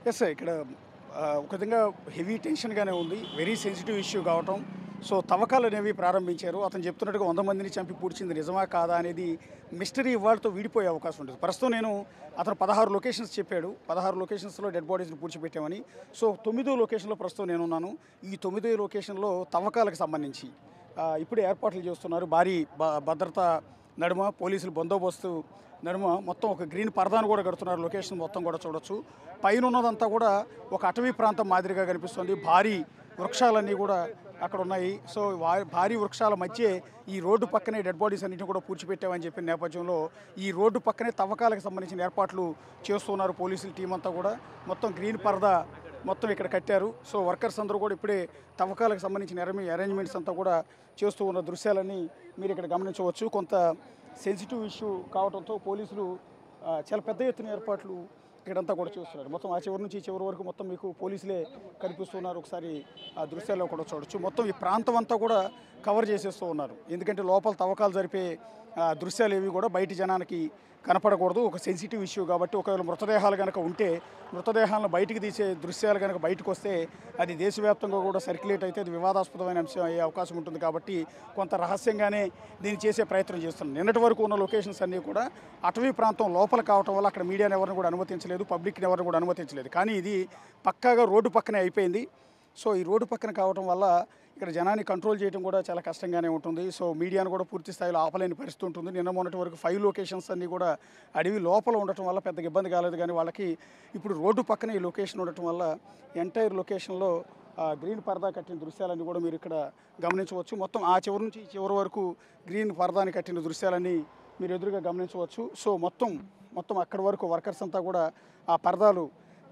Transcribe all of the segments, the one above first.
Yes sir. ఇక్కడ ఒక విధంగా హెవీ టెన్షన్‌గానే ఉంది. వెరీ సెన్సిటివ్ ఇష్యూ కావటం. సో, తవ్వకాలనేవి ప్రారంభించారు. అతను చెప్తున్నట్టుగా 100 మందిని చంపి పూడ్చింది నిజమా? కాదా? అనేది మిస్టరీ ఇవాళతో వీడిపోయే అవకాశం ఉంటుంది. ప్రస్తుతం అతను 16 లొకేషన్స్ చెప్పాడు. 16 లొకేషన్స్‌లో డెడ్ బాడీస్‌ని పూడ్చిపెట్టామని. సో, 9వ లొకేషన్‌లో ప్రస్తుతం నేనున్నాను. ఈ 9వ లొకేషన్‌లో తవ్వకాలకు సంబంధించి ఇప్పుడే ఏర్పాట్లు చేస్తున్నారు. భారీ భద్రత నడుమ పోలీసులు బందోబస్తు నడుమ మొత్తం ఒక గ్రీన్ పరదాను కూడా కడుతున్నారు. లొకేషన్ మొత్తం కూడా చూడొచ్చు. పైన ఉన్నదంతా కూడా ఒక అటవీ ప్రాంతం మాదిరిగా కనిపిస్తుంది. భారీ వృక్షాలన్నీ కూడా అక్కడ ఉన్నాయి. సో, భారీ వృక్షాల మధ్యే ఈ రోడ్డు పక్కనే డెడ్ బాడీస్ అన్నింటినీ కూడా పూడ్చిపెట్టామని చెప్పిన నేపథ్యంలో ఈ రోడ్డు పక్కనే తవ్వకాలకు సంబంధించిన ఏర్పాట్లు చేస్తున్నారు పోలీసుల టీం అంతా కూడా. మొత్తం గ్రీన్ పరదా మొత్తం ఇక్కడ కట్టారు. సో, వర్కర్స్ అందరూ కూడా ఇప్పుడే తవ్వకాలకు సంబంధించిన అరేంజ్మెంట్స్ అంతా కూడా చేస్తూ ఉన్న దృశ్యాలన్నీ మీరు ఇక్కడ గమనించవచ్చు. కొంత సెన్సిటివ్ ఇష్యూ కావడంతో పోలీసులు చాలా పెద్ద ఎత్తున ఏర్పాట్లు ఇక్కడంతా కూడా చేస్తున్నారు. మొత్తం ఆ చివరి నుంచి ఈ చివరి వరకు మొత్తం మీకు పోలీసులే కనిపిస్తున్నారు. ఒకసారి ఆ దృశ్యాల్లో కూడా చూడొచ్చు. మొత్తం ఈ ప్రాంతం అంతా కూడా కవర్ చేసేస్తూ ఉన్నారు. ఎందుకంటే లోపల తవ్వకాలు జరిపే దృశ్యాలు ఏవి కూడా బయట జనానికి కనపడకూడదు. ఒక సెన్సిటివ్ ఇష్యూ కాబట్టి ఒకవేళ మృతదేహాలు కనుక ఉంటే మృతదేహాలను బయటికి తీసే దృశ్యాలు కనుక బయటకు వస్తే అది దేశవ్యాప్తంగా కూడా సర్క్యులేట్ అయితే అది వివాదాస్పదమైన అంశం అయ్యే అవకాశం ఉంటుంది. కాబట్టి కొంత రహస్యంగానే దీన్ని చేసే ప్రయత్నం చేస్తున్నాం. నిన్నటి వరకు ఉన్న లొకేషన్స్ అన్నీ కూడా అటవీ ప్రాంతం లోపల కావటం వల్ల అక్కడ మీడియాని ఎవరిని కూడా అనుమతించలేదు, పబ్లిక్ని ఎవరిని కూడా అనుమతించలేదు. కానీ ఇది పక్కాగా రోడ్డు పక్కనే అయిపోయింది. సో, ఈ రోడ్డు పక్కన కావటం వల్ల ఇక్కడ జనాన్ని కంట్రోల్ చేయడం కూడా చాలా కష్టంగానే ఉంటుంది. సో, మీడియాను కూడా పూర్తి స్థాయిలో ఆపలేని పరిస్థితి ఉంటుంది. నిన్న మొన్నటి వరకు 5 లొకేషన్స్ అన్నీ కూడా అడవి లోపల ఉండటం వల్ల పెద్దగా ఇబ్బంది కాలేదు. కానీ వాళ్ళకి ఇప్పుడు రోడ్డు పక్కన ఈ లొకేషన్ ఉండటం వల్ల ఎంటైర్ లొకేషన్లో గ్రీన్ పరదా కట్టిన దృశ్యాలన్నీ కూడా మీరు ఇక్కడ గమనించవచ్చు. మొత్తం ఆ చివరి నుంచి ఈ చివరి వరకు గ్రీన్ పరదాని కట్టిన దృశ్యాలన్నీ మీరు ఎదురుగా గమనించవచ్చు. సో, మొత్తం అక్కడి వరకు వర్కర్స్ అంతా కూడా ఆ పరదాలు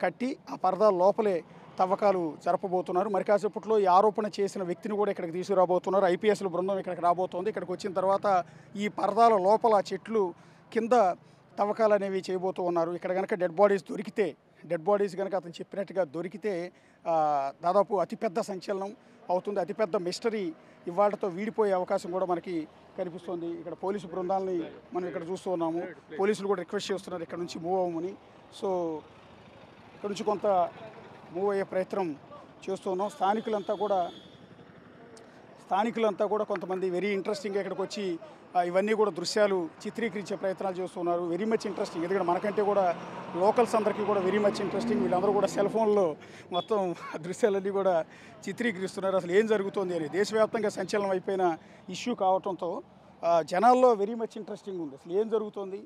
కట్టి ఆ పరదాల లోపలే తవ్వకాలు జరపబోతున్నారు. మరి కాసేపట్లో ఈ ఆరోపణ చేసిన వ్యక్తిని కూడా ఇక్కడికి తీసుకురాబోతున్నారు. ఐపీఎస్ల బృందం ఇక్కడికి రాబోతోంది. ఇక్కడికి వచ్చిన తర్వాత ఈ పరదాల లోపల చెట్లు కింద తవ్వకాలు అనేవి చేయబోతూ ఉన్నారు. ఇక్కడ కనుక డెడ్ బాడీస్ కనుక అతను చెప్పినట్టుగా దొరికితే దాదాపు అతిపెద్ద సంచలనం అవుతుంది. అతిపెద్ద మిస్టరీ ఇవాళతో వీడిపోయే అవకాశం కూడా మనకి కనిపిస్తుంది. ఇక్కడ పోలీసు బృందాలని మనం ఇక్కడ చూస్తూ ఉన్నాము. పోలీసులు కూడా రిక్వెస్ట్ చేస్తున్నారు ఇక్కడ నుంచి మూవ్ అవ్వమని. సో, ఇక్కడ నుంచి కొంత మూవ్ అయ్యే ప్రయత్నం చేస్తున్నాం. స్థానికులంతా కూడా కొంతమంది వెరీ ఇంట్రెస్టింగ్గా ఇక్కడికి వచ్చి ఇవన్నీ కూడా దృశ్యాలు చిత్రీకరించే ప్రయత్నాలు చేస్తున్నారు. Very much interesting. ఎందుకంటే మనకంటే కూడా లోకల్స్ అందరికీ కూడా వెరీ మచ్ ఇంట్రెస్టింగ్. వీళ్ళందరూ కూడా సెల్ ఫోన్లో మొత్తం దృశ్యాలన్నీ కూడా చిత్రీకరిస్తున్నారు. అసలు ఏం జరుగుతుంది అని దేశవ్యాప్తంగా సంచలనం అయిపోయిన ఇష్యూ కావడంతో జనాల్లో వెరీ మచ్ ఇంట్రెస్టింగ్ ఉంది. అసలు ఏం జరుగుతుంది,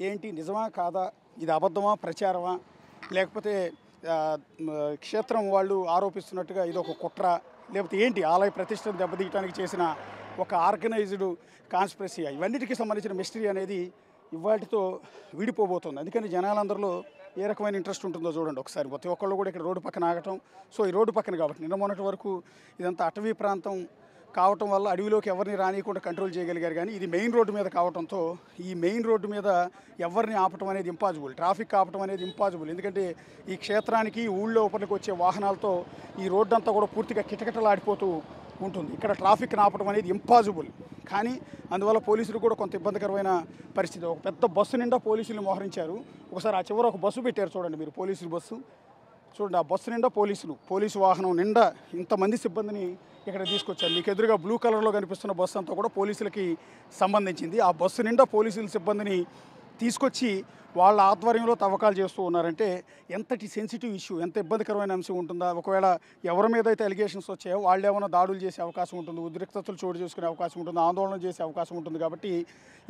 ఏంటి, నిజమా కాదా, ఇది అబద్ధమా ప్రచారమా, లేకపోతే క్షేత్రం వాళ్ళు ఆరోపిస్తున్నట్టుగా ఇది ఒక కుట్ర, లేకపోతే ఏంటి ఆలయ ప్రతిష్టను దెబ్బతీయడానికి చేసిన ఒక ఆర్గనైజ్డ్ కాన్స్పిరసీ, ఇవన్నిటికీ సంబంధించిన మిస్టరీ అనేది ఇవాటితో వీడిపోబోతుంది. అందుకని జనాలందరిలో ఏ రకమైన ఇంట్రెస్ట్ ఉంటుందో చూడండి ఒకసారి. ప్రతి ఒక్కళ్ళు కూడా ఇక్కడ రోడ్డు పక్కన ఆగటం. సో, ఈ రోడ్డు పక్కన కాబట్టి నిన్న మొన్నటి వరకు ఇదంతా అటవీ ప్రాంతం కావటం వల్ల అడవిలోకి ఎవరిని రానియకుండా కంట్రోల్ చేయగలిగారు. కానీ ఇది మెయిన్ రోడ్డు మీద కావడంతో ఈ మెయిన్ రోడ్డు మీద ఎవరిని ఆపటం అనేది ఇంపాసిబుల్, ట్రాఫిక్ ఆపటం అనేది ఇంపాసిబుల్. ఎందుకంటే ఈ క్షేత్రానికి ఊళ్ళో లోపలికి వచ్చే వాహనాలతో ఈ రోడ్డు అంతా కూడా పూర్తిగా కిటకిటలాడిపోతూ ఉంటుంది. ఇక్కడ ట్రాఫిక్ ఆపటం అనేది ఇంపాసిబుల్. కానీ అందువల్ల పోలీసులు కూడా కొంత ఇబ్బందికరమైన పరిస్థితి. ఒక పెద్ద బస్సు నిండా పోలీసులు మోహరించారు. ఒకసారి ఆ చివర ఒక బస్సు పెట్టారు చూడండి మీరు, పోలీసుల బస్సు చూడండి. ఆ బస్సు నిండా పోలీసు వాహనం నిండా ఇంతమంది సిబ్బందిని ఇక్కడ తీసుకొచ్చారు. మీకు ఎదురుగా బ్లూ కలర్లో కనిపిస్తున్న బస్సు అంతా కూడా పోలీసులకి సంబంధించింది. ఆ బస్సు నిండా పోలీసుల సిబ్బందిని తీసుకొచ్చి వాళ్ళ ఆధ్వర్యంలో తవ్వకాలు చేస్తూ ఉన్నారంటే ఎంతటి సెన్సిటివ్ ఇష్యూ, ఎంత ఇబ్బందికరమైన అంశం ఉంటుందా. ఒకవేళ ఎవరి మీద అయితే అలిగేషన్స్ వచ్చాయో వాళ్ళు ఏమైనా దాడులు చేసే అవకాశం ఉంటుంది, ఉద్రిక్తతలు చోటు చేసుకునే అవకాశం ఉంటుంది, ఆందోళన చేసే అవకాశం ఉంటుంది. కాబట్టి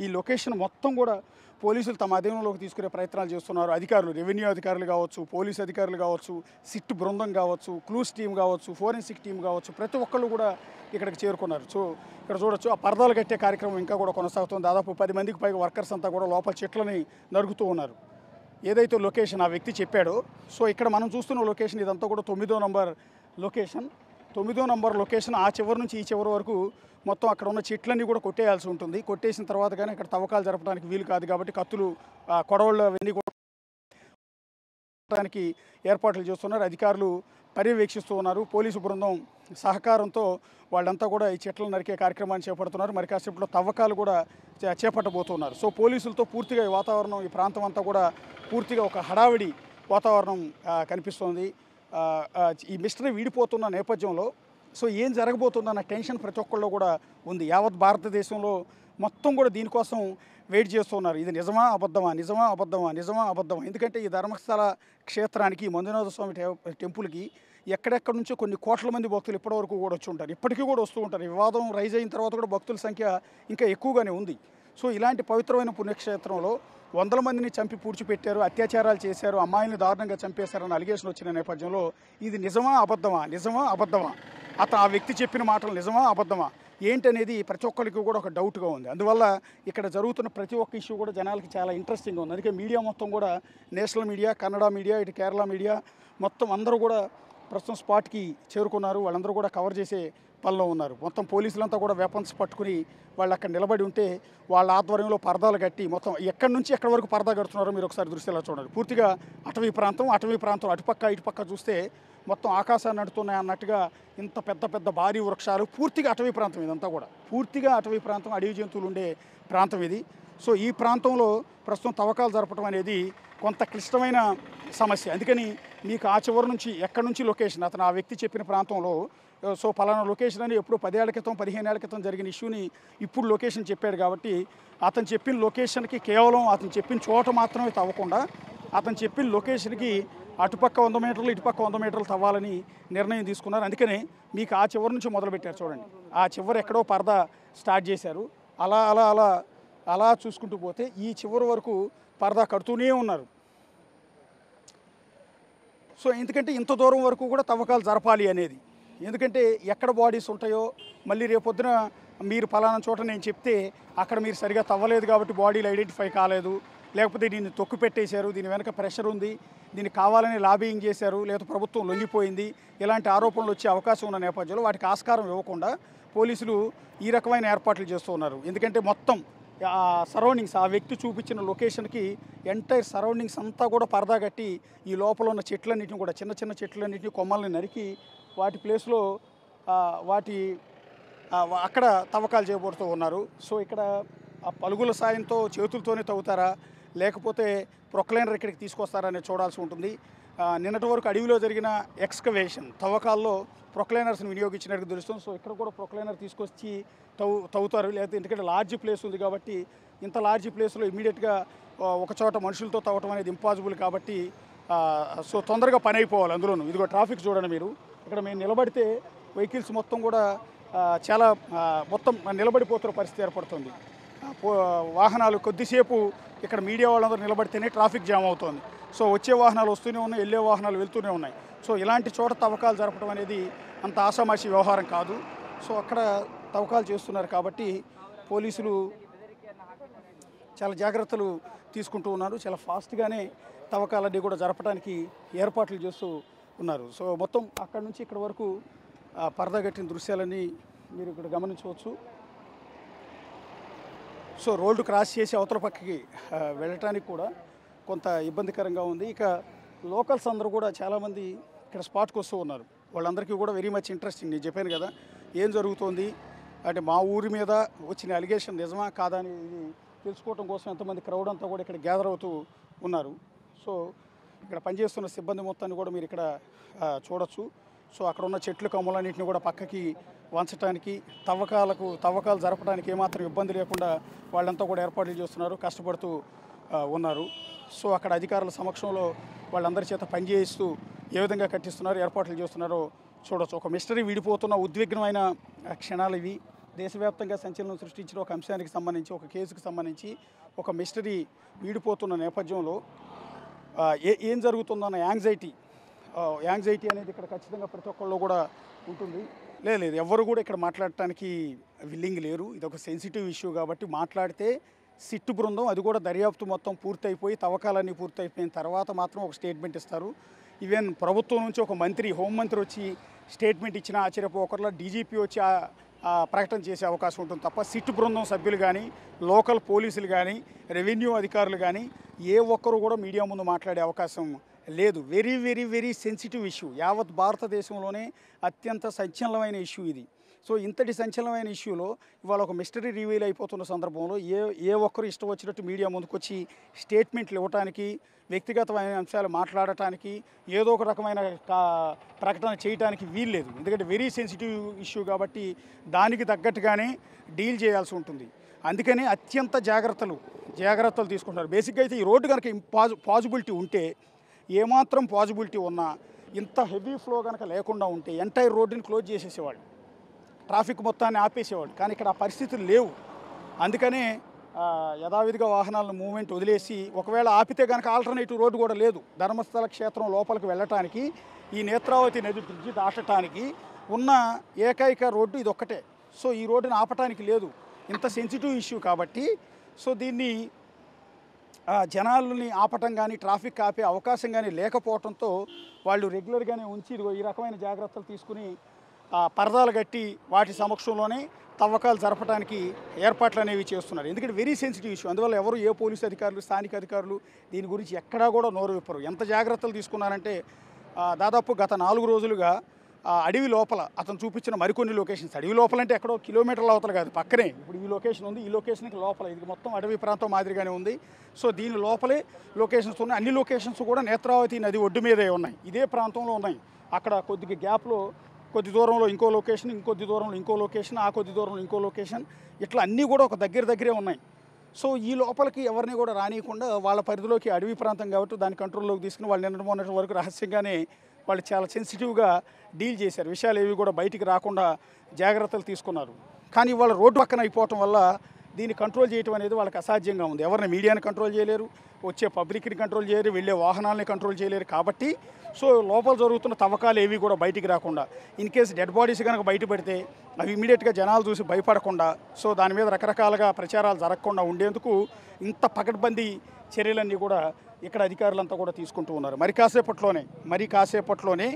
ఈ లొకేషన్ మొత్తం కూడా పోలీసులు తమ అధీనంలోకి తీసుకునే ప్రయత్నాలు చేస్తున్నారు. అధికారులు, రెవెన్యూ అధికారులు కావచ్చు, పోలీసు అధికారులు కావచ్చు, సిట్ బృందం కావచ్చు, క్లూస్ టీం కావచ్చు, ఫోరెన్సిక్ టీం కావచ్చు, ప్రతి ఒక్కళ్ళు కూడా ఇక్కడికి చేరుకున్నారు. సో, ఇక్కడ చూడొచ్చు ఆ పరదాలు కట్టే కార్యక్రమం ఇంకా కూడా కొనసాగుతుంది. దాదాపు 10 మందికి పైగా వర్కర్స్ అంతా కూడా లోపల చెట్లని నరుకుతూ ఉన్నారు. ఏదైతే లొకేషన్ ఆ వ్యక్తి చెప్పాడో, సో ఇక్కడ మనం చూస్తున్న లొకేషన్ ఇదంతా కూడా 9వ నంబర్ లొకేషన్. 9వ నంబర్ లొకేషన్ ఆ చివరి నుంచి ఈ చివరి వరకు మొత్తం అక్కడ ఉన్న చెట్లన్నీ కూడా కొట్టేయాల్సి ఉంటుంది. కొట్టేసిన తర్వాత కానీ ఇక్కడ తవ్వకాలు జరపడానికి వీలు కాదు. కాబట్టి కత్తులు, కొడవళ్ళు అవన్నీ కూడా ఏర్పాట్లు చేస్తున్నారు. అధికారులు పర్యవేక్షిస్తూ ఉన్నారు. పోలీసు బృందం సహకారంతో వాళ్ళంతా కూడా ఈ చెట్లను నరికే కార్యక్రమాన్ని చేపడుతున్నారు. మరి కాసేపట్లో తవ్వకాలు కూడా చేపట్టబోతున్నారు. సో, పోలీసులతో పూర్తిగా ఈ వాతావరణం, ఈ ప్రాంతం అంతా కూడా పూర్తిగా ఒక హడావిడి వాతావరణం కనిపిస్తోంది. ఈ మిస్టరీ వీడిపోతున్న నేపథ్యంలో సో ఏం జరగబోతుందన్న టెన్షన్ ప్రతి ఒక్కళ్ళు కూడా ఉంది. యావత్ భారతదేశంలో మొత్తం కూడా దీనికోసం వెయిట్ చేస్తున్నారు. ఇది నిజమా అబద్ధమా, నిజమా అబద్ధమా, నిజమా అబద్ధమా? ఎందుకంటే ఈ ధర్మస్థల క్షేత్రానికి, మంజునాథ స్వామి టెంపుల్కి ఎక్కడెక్కడి నుంచో కొన్ని కోట్ల మంది భక్తులు ఇప్పటివరకు కూడా వచ్చి ఉంటారు, ఇప్పటికీ కూడా వస్తూ ఉంటారు. వివాదం రైజ్ అయిన తర్వాత కూడా భక్తుల సంఖ్య ఇంకా ఎక్కువగానే ఉంది. సో ఇలాంటి పవిత్రమైన పుణ్యక్షేత్రంలో వందల మందిని చంపి పూడ్చిపెట్టారు, అత్యాచారాలు చేశారు, అమ్మాయిని దారుణంగా చంపేశారన్న అలిగేషన్ వచ్చిన నేపథ్యంలో ఇది నిజమా అబద్ధమా, నిజమా అబద్ధమా, ఆ వ్యక్తి చెప్పిన మాటలు నిజమా అబద్ధమా ఏంటనేది ప్రతి ఒక్కరికి కూడా ఒక డౌట్గా ఉంది. అందువల్ల ఇక్కడ జరుగుతున్న ప్రతి ఒక్క ఇష్యూ కూడా జనాలకి చాలా ఇంట్రెస్టింగ్గా ఉంది. అందుకే మీడియా మొత్తం కూడా, నేషనల్ మీడియా, కన్నడ మీడియా, ఇటు కేరళ మీడియా మొత్తం అందరూ కూడా ప్రస్తుతం స్పాట్కి చేరుకున్నారు. వాళ్ళందరూ కూడా కవర్ చేసే పనిలో ఉన్నారు. మొత్తం పోలీసులంతా కూడా వెపన్స్ పట్టుకుని వాళ్ళు అక్కడ నిలబడి ఉంటే వాళ్ళ ఆధ్వర్యంలో పరదాలు కట్టి మొత్తం ఎక్కడి నుంచి ఎక్కడి వరకు పరదా కడుతున్నారో మీరు ఒకసారి దృష్టిలో చూడండి. పూర్తిగా అటవీ ప్రాంతం అటుపక్క ఇటుపక్క చూస్తే మొత్తం ఆకాశాన్ని నడుతున్నాయి అన్నట్టుగా ఇంత పెద్ద పెద్ద భారీ వృక్షాలు, పూర్తిగా అటవీ ప్రాంతం ఇదంతా కూడా, పూర్తిగా అటవీ ప్రాంతం, అడవి జంతువులు ఉండే ప్రాంతం ఇది. సో ఈ ప్రాంతంలో ప్రస్తుతం తవ్వకాలు జరపడం అనేది కొంత క్లిష్టమైన సమస్య. అందుకని మీకు ఆ చివరి నుంచి ఎక్కడి నుంచి లొకేషన్, అతను ఆ వ్యక్తి చెప్పిన ప్రాంతంలో సో పలానా లొకేషన్ అని ఎప్పుడు 10 ఏళ్ల క్రితం 15 ఏళ్ల క్రితం జరిగిన ఇష్యూని ఇప్పుడు లొకేషన్ చెప్పాడు కాబట్టి అతను చెప్పిన లొకేషన్కి కేవలం అతను చెప్పిన చోట మాత్రమే తవ్వకుండా అతను చెప్పిన లొకేషన్కి అటుపక్క 100 మీటర్లు ఇటుపక్క 100 మీటర్లు తవ్వాలని నిర్ణయం తీసుకున్నారు. అందుకనే మీకు ఆ చివరి నుంచి మొదలుపెట్టారు చూడండి. ఆ చివరి ఎక్కడో పరదా స్టార్ట్ చేశారు. అలా అలా అలా అలా చూసుకుంటూ పోతే ఈ చివరి వరకు పరదా కడుతూనే ఉన్నారు. సో ఎందుకంటే ఇంత దూరం వరకు కూడా తవ్వకాలు జరపాలి అనేది. ఎందుకంటే ఎక్కడ బాడీస్ ఉంటాయో మళ్ళీ రేపొద్దున మీరు ఫలానా చోట నేను చెప్తే అక్కడ మీరు సరిగా తవ్వలేదు కాబట్టి బాడీలు ఐడెంటిఫై కాలేదు, లేకపోతే దీన్ని తొక్కు పెట్టేశారు, దీని వెనక ప్రెషర్ ఉంది, దీన్ని కావాలని లాబియింగ్ చేశారు, లేకపోతే ప్రభుత్వం లొంగిపోయింది, ఇలాంటి ఆరోపణలు వచ్చే అవకాశం ఉన్న నేపథ్యంలో వాటికి ఆస్కారం ఇవ్వకుండా పోలీసులు ఈ రకమైన ఏర్పాట్లు చేస్తూ ఉన్నారు. ఎందుకంటే మొత్తం ఆ సరౌండింగ్స్, ఆ వ్యక్తి చూపించిన లొకేషన్కి ఎంటైర్ సరౌండింగ్స్ అంతా కూడా పరదా కట్టి ఈ లోపల ఉన్న చెట్లన్నింటిని కూడా, చిన్న చిన్న చెట్లన్నింటినీ కొమ్మల్ని నరికి వాటి ప్లేస్లో అక్కడ తవ్వకాలు చేయబడుతూ ఉన్నారు. సో ఇక్కడ ఆ పలుగుల సాయంతో చేతులతోనే తవ్వుతారా లేకపోతే ప్రొక్లైనర్ ఇక్కడికి తీసుకొస్తారా అనేది చూడాల్సి ఉంటుంది. నిన్నటి వరకు అడవిలో జరిగిన ఎక్స్కవేషన్ తవ్వకాల్లో ప్రొక్లైనర్స్ని వినియోగించినట్టు తెలుస్తుంది. సో ఇక్కడ కూడా ప్రొక్లైనర్ తీసుకొచ్చి తవ్వుతారు. లేకపోతే ఎందుకంటే లార్జ్ ప్లేస్ ఉంది కాబట్టి ఇంత లార్జ్ ప్లేస్లో ఇమీడియట్గా ఒక చోట మనుషులతో తవ్వటం అనేది ఇంపాసిబుల్ కాబట్టి సో తొందరగా పని అయిపోవాలి. అందులోనూ ఇదిగో ట్రాఫిక్ చూడండి మీరు, ఇక్కడ మేము నిలబడితే వెహికల్స్ మొత్తం కూడా చాలా మొత్తం నిలబడిపోతున్న పరిస్థితి ఏర్పడుతుంది. వాహనాలు కొద్దిసేపు ఇక్కడ మీడియా వాళ్ళందరూ నిలబడితేనే ట్రాఫిక్ జామ్ అవుతుంది. సో వచ్చే వాహనాలు వస్తూనే ఉన్నాయి, వెళ్ళే వాహనాలు వెళ్తూనే ఉన్నాయి. సో ఇలాంటి చోట తవ్వకాలు జరపడం అనేది అంత ఆషామాషి వ్యవహారం కాదు. సో అక్కడ తవ్వకాలు చేస్తున్నారు కాబట్టి పోలీసులు చాలా జాగ్రత్తలు తీసుకుంటూ ఉన్నారు. చాలా ఫాస్ట్గానే తవ్వకాలన్నీ కూడా జరపడానికి ఏర్పాట్లు చేస్తూ ఉన్నారు. సో మొత్తం అక్కడ నుంచి ఇక్కడ వరకు పరదా కట్టిన దృశ్యాలన్నీ మీరు ఇక్కడ గమనించవచ్చు. సో రోడ్డు క్రాస్ చేసి అవతల పక్కకి వెళ్ళటానికి కూడా కొంత ఇబ్బందికరంగా ఉంది. ఇక లోకల్స్ అందరూ కూడా చాలామంది ఇక్కడ స్పాట్కి వస్తూ ఉన్నారు. వాళ్ళందరికీ కూడా వెరీ మచ్ ఇంట్రెస్టింగ్. నేను చెప్పాను కదా ఏం జరుగుతోంది అంటే మా ఊరి మీద వచ్చిన అలిగేషన్ నిజమా కాదా అని తెలుసుకోవడం కోసం ఎంతమంది క్రౌడ్ అంతా కూడా ఇక్కడ గ్యాదర్ అవుతూ ఉన్నారు. సో ఇక్కడ పనిచేస్తున్న సిబ్బంది మొత్తాన్ని కూడా మీరు ఇక్కడ చూడొచ్చు. సో అక్కడ ఉన్న చెట్లు కొమ్మలన్నింటినీ కూడా పక్కకి వంచడానికి తవ్వకాలు జరపడానికి ఏమాత్రం ఇబ్బంది లేకుండా వాళ్ళంతా కూడా ఏర్పాట్లు చేస్తున్నారు, కష్టపడుతూ ఉన్నారు. సో అక్కడ అధికారుల సమక్షంలో వాళ్ళందరి చేత పనిచేయిస్తూ ఏ విధంగా కట్టిస్తున్నారు, ఏర్పాట్లు చేస్తున్నారో చూడొచ్చు. ఒక మిస్టరీ విడిపోతున్న ఉద్విగ్నమైన క్షణాలు ఇవి. దేశవ్యాప్తంగా సంచలనం సృష్టించిన ఒక అంశానికి సంబంధించి, ఒక కేసుకు సంబంధించి ఒక మిస్టరీ వీడిపోతున్న నేపథ్యంలో ఏం జరుగుతుందన్న యాంగ్జైటీ అనేది ఇక్కడ ఖచ్చితంగా ప్రతి ఒక్కళ్ళు కూడా ఉంటుంది. లేదు ఎవరు కూడా ఇక్కడ మాట్లాడటానికి విల్లింగ్ లేరు. ఇది ఒక సెన్సిటివ్ ఇష్యూ కాబట్టి మాట్లాడితే సిట్టు బృందం, అది కూడా దర్యాప్తు మొత్తం పూర్తయిపోయి తవ్వకాలన్నీ పూర్తయిపోయిన తర్వాత మాత్రం ఒక స్టేట్మెంట్ ఇస్తారు. ఈవెన్ ప్రభుత్వం నుంచి ఒక మంత్రి, హోంమంత్రి వచ్చి స్టేట్మెంట్ ఇచ్చినా ఆశ్చర్యపోకర్లా డీజీపీ వచ్చి ప్రకటన చేసే అవకాశం ఉంటుంది తప్ప సిట్టు బృందం సభ్యులు కానీ, లోకల్ పోలీసులు కానీ, రెవెన్యూ అధికారులు కానీ ఏ ఒక్కరు కూడా మీడియా ముందు మాట్లాడే అవకాశం లేదు. Very very very sensitive issue. యావత్ భారతదేశంలోనే అత్యంత సంచలనమైన ఇష్యూ ఇది. సో ఇంతటి సంచలనమైన ఇష్యూలో ఇవాళ ఒక మిస్టరీ రివీల్ అయిపోతున్న సందర్భంలో ఏ ఒక్కరు ఇష్టం వచ్చినట్టు మీడియా ముందుకొచ్చి స్టేట్మెంట్లు ఇవ్వటానికి, వ్యక్తిగతమైన అంశాలు మాట్లాడటానికి, ఏదో ఒక రకమైన ప్రకటన చేయడానికి వీల్లేదు. ఎందుకంటే వెరీ సెన్సిటివ్ ఇష్యూ కాబట్టి దానికి తగ్గట్టుగానే డీల్ చేయాల్సి ఉంటుంది. అందుకని అత్యంత జాగ్రత్తలు తీసుకుంటున్నారు. బేసిక్గా అయితే ఈ రోడ్డు కనుక పాజిబిలిటీ ఉంటే, ఏమాత్రం పాజిబిలిటీ ఉన్నా, ఇంత హెవీ ఫ్లో కనుక లేకుండా ఉంటే ఎంటైర్ రోడ్డుని క్లోజ్ చేసేసేవాళ్ళు, ట్రాఫిక్ మొత్తాన్ని ఆపేసేవాళ్ళు. కానీ ఇక్కడ ఆ పరిస్థితులు లేవు. అందుకనే యథావిధిగా వాహనాలను మూవ్మెంట్ వదిలేసి, ఒకవేళ ఆపితే కనుక ఆల్టర్నేటివ్ రోడ్డు కూడా లేదు. ధర్మస్థల క్షేత్రం లోపలికి వెళ్ళటానికి, ఈ నేత్రావతి నది బ్రిడ్జి దాటడానికి ఉన్న ఏకైక రోడ్డు ఇది ఒక్కటే. సో ఈ రోడ్డుని ఆపటానికి లేదు. ఇంత సెన్సిటివ్ ఇష్యూ కాబట్టి సో దీన్ని జనాలని ఆపటం కానీ, ట్రాఫిక్ ఆపే అవకాశం కానీ లేకపోవడంతో వాళ్ళు రెగ్యులర్గానే ఉంచి ఈ రకమైన జాగ్రత్తలు తీసుకుని పరదాలు కట్టి వాటి సమక్షంలోనే తవ్వకాలు జరపడానికి ఏర్పాట్లు అనేవి చేస్తున్నారు. ఎందుకంటే వెరీ సెన్సిటివ్ ఇష్యూ. అందువల్ల ఎవరు, ఏ పోలీసు అధికారులు, స్థానిక అధికారులు దీని గురించి ఎక్కడా కూడా నోరు విప్పరు. ఎంత జాగ్రత్తలు తీసుకున్నారంటే దాదాపు గత 4 రోజులుగా అడవి లోపల అతను చూపించిన మరికొన్ని లొకేషన్స్, అడవి లోపల అంటే ఎక్కడో కిలోమీటర్ల అవతల కాదు, పక్కనే. ఇప్పుడు ఈ లొకేషన్ ఉంది, ఈ లొకేషన్కి లోపల, ఇది మొత్తం అడవి ప్రాంతం మాదిరిగానే ఉంది. సో దీని లోపలే లొకేషన్స్ ఉన్నాయి. అన్ని లొకేషన్స్ కూడా నేత్రావతి నది ఒడ్డు మీదే ఉన్నాయి, ఇదే ప్రాంతంలో ఉన్నాయి. అక్కడ కొద్దిగా గ్యాప్లో కొద్ది దూరంలో ఇంకో లొకేషన్, ఇంకొద్ది దూరంలో ఇంకో లొకేషన్, ఆ కొద్ది దూరంలో ఇంకో లొకేషన్, ఇట్లా అన్నీ కూడా ఒక దగ్గరే ఉన్నాయి. సో ఈ లోపలికి ఎవరిని కూడా రానియకుండా వాళ్ళ పరిధిలోకి, అడవి ప్రాంతం కాబట్టి దాని కంట్రోల్లోకి తీసుకుని వాళ్ళు నిన్న మొన్నటి వరకు రహస్యంగానే వాళ్ళు చాలా సెన్సిటివ్గా డీల్ చేశారు. విషయాలు ఏవి కూడా బయటికి రాకుండా జాగ్రత్తలు తీసుకున్నారు. కానీ వాళ్ళ రోడ్డు పక్కన అయిపోవటం వల్ల దీన్ని కంట్రోల్ చేయడం అనేది వాళ్ళకి అసాధ్యంగా ఉంది. ఎవరిని మీడియాని కంట్రోల్ చేయలేరు, వచ్చే పబ్లిక్ని కంట్రోల్ చేయలేరు, వెళ్ళే వాహనాలని కంట్రోల్ చేయలేరు. కాబట్టి సో లోపల జరుగుతున్న తవ్వకాలు ఏవి కూడా బయటికి రాకుండా, ఇన్ కేసు డెడ్ బాడీస్ కనుక బయటపడితే అవి ఇమీడియట్గా జనాలు చూసి భయపడకుండా, సో దాని మీద రకరకాలుగా ప్రచారాలు జరగకుండా ఉండేందుకు ఇంత పకడ్బందీ చర్యలన్నీ కూడా ఇక్కడ అధికారులంతా కూడా తీసుకుంటూ ఉన్నారు. మరి కాసేపట్లోనే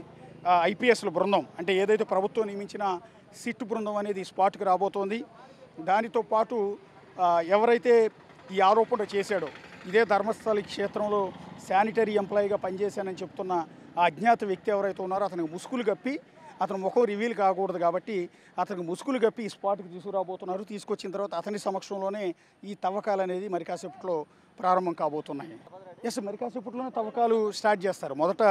ఐపీఎస్ల బృందం, అంటే ఏదైతే ప్రభుత్వం నియమించిన సిట్ బృందం అనేది స్పాట్కి రాబోతోంది. దానితో పాటు ఎవరైతే ఈ ఆరోపణ చేశాడో, ఇదే ధర్మస్థల క్షేత్రంలో శానిటరీ ఎంప్లాయీగా పనిచేశానని చెప్తున్న ఆ అజ్ఞాత వ్యక్తి ఎవరైతే ఉన్నారో అతనికి ముసుగులు కప్పి, అతను ముఖం రివీల్ కాకూడదు కాబట్టి అతనికి ముసుగులు కప్పి ఈ స్పాట్కి తీసుకురాబోతున్నారు. తీసుకొచ్చిన తర్వాత అతని సమక్షంలోనే ఈ తవ్వకాలు అనేది మరి కాసేపట్లో ప్రారంభం కాబోతున్నాయి. మరి కాసేపట్లోనే తవ్వకాలు స్టార్ట్ చేస్తారు. మొదట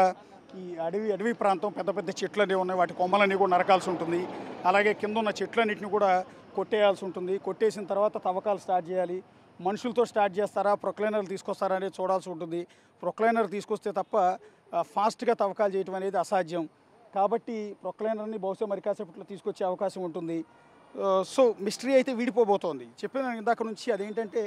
ఈ అడవి ప్రాంతం, పెద్ద చెట్లు అనేవి ఉన్నాయి, వాటి కొమ్మలన్నీ కూడా నరకాల్సి ఉంటుంది. అలాగే కింద ఉన్న చెట్లన్నింటినీ కూడా కొట్టేయాల్సి ఉంటుంది. కొట్టేసిన తర్వాత తవ్వకాలు స్టార్ట్ చేయాలి. మనుషులతో స్టార్ట్ చేస్తారా, ప్రొక్లైనర్లు తీసుకొస్తారా అనేది చూడాల్సి ఉంటుంది. ప్రొక్లైనర్ తీసుకొస్తే తప్ప ఫాస్ట్గా తవ్వకాలు చేయడం అనేది అసాధ్యం. కాబట్టి ప్రొక్లైనర్ని బహుశా మరి కాసేపట్లో తీసుకొచ్చే అవకాశం ఉంటుంది. సో మిస్టరీ అయితే వీడిపోబోతోంది. చెప్పిన ఇందాక నుంచి అదేంటంటే,